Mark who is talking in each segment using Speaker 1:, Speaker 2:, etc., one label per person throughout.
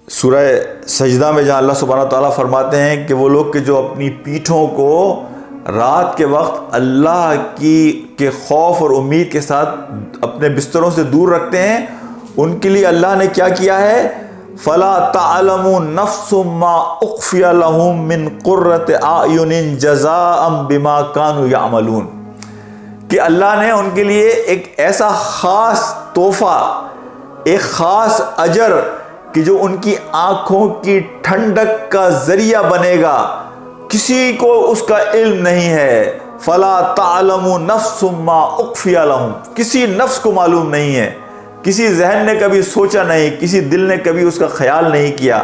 Speaker 1: سورہ سجدہ میں جہاں اللہ سبحانہ وتعالیٰ فرماتے ہیں کہ وہ لوگ کہ جو اپنی پیٹھوں کو رات کے وقت اللہ کے خوف اور امید کے ساتھ اپنے بستروں سے دور رکھتے ہیں، ان کے لیے اللہ نے کیا کیا ہے؟ فَلَا تَعْلَمُ نَفْسٌ مَّا أُخْفِيَ لَهُم مِّن قُرَّةِ أَعْيُنٍ جَزَاءً بِمَا كَانُوا يَعْمَلُونَ کہ اللہ نے ان کے لیے ایک ایسا خاص تحفہ، ایک خاص اجر کہ جو ان کی آنکھوں کی ٹھنڈک کا ذریعہ بنے گا، کسی کو اس کا علم نہیں ہے۔ فَلَا تَعْلَمُ نَفْسٌ مَّا أُخْفِيَ لَهُم، کسی نفس کو معلوم نہیں ہے، کسی ذہن نے کبھی سوچا نہیں، کسی دل نے کبھی اس کا خیال نہیں کیا،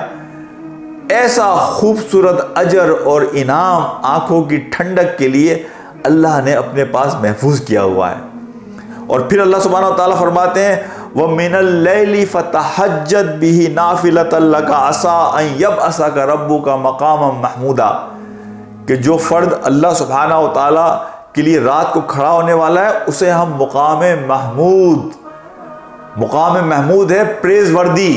Speaker 1: ایسا خوبصورت اجر اور انعام آنکھوں کی ٹھنڈک کے لیے اللہ نے اپنے پاس محفوظ کیا ہوا ہے۔ اور پھر اللہ سبحانہ وتعالیٰ فرماتے ہیں وَمِنَ اللَّيْلِ فَتَحَجَّدْ بِهِ نَافِلَةً لَكَ عَسَىٰ أَن يَبْعَثَكَ رَبُّكَ مَقَامًا مَحْمُودًا کہ جو فرد اللہ سبحانہ وتعالیٰ کے لیے رات کو کھڑا ہونے والا ہے اسے ہم مقام محمود ہے، پریز وردی،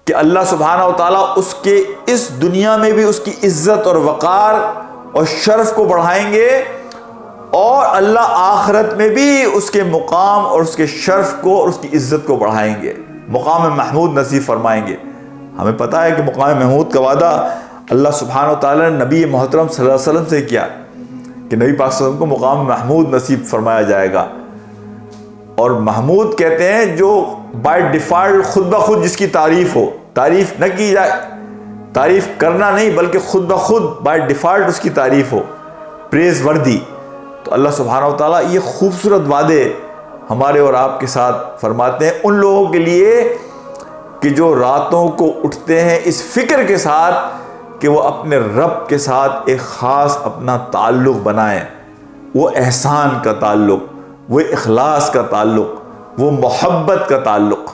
Speaker 1: کہ اللہ سبحانہ وتعالیٰ اس کے اس دنیا میں بھی اس کی عزت اور وقار اور شرف کو بڑھائیں گے، اور اللہ آخرت میں بھی اس کے مقام اور اس کے شرف کو اور اس کی عزت کو بڑھائیں گے، مقام محمود نصیب فرمائیں گے۔ ہمیں پتہ ہے کہ مقام محمود کا وعدہ اللہ سبحانہ وتعالیٰ نے نبی محترم صلی اللہ علیہ وسلم سے کیا کہ نبی پاک صلی اللہ علیہ وسلم کو مقام محمود نصیب فرمایا جائے گا۔ اور محمود کہتے ہیں جو بائی ڈیفالٹ خود بخود جس کی تعریف ہو، تعریف نہ کی جائے، تعریف کرنا نہیں بلکہ خود بخود بائی ڈیفالٹ اس کی تعریف ہو، پریز وردی۔ تو اللہ سبحانہ وتعالیٰ یہ خوبصورت وعدے ہمارے اور آپ کے ساتھ فرماتے ہیں ان لوگوں کے لیے کہ جو راتوں کو اٹھتے ہیں اس فکر کے ساتھ کہ وہ اپنے رب کے ساتھ ایک خاص اپنا تعلق بنائیں، وہ احسان کا تعلق، وہ اخلاص کا تعلق، وہ محبت کا تعلق۔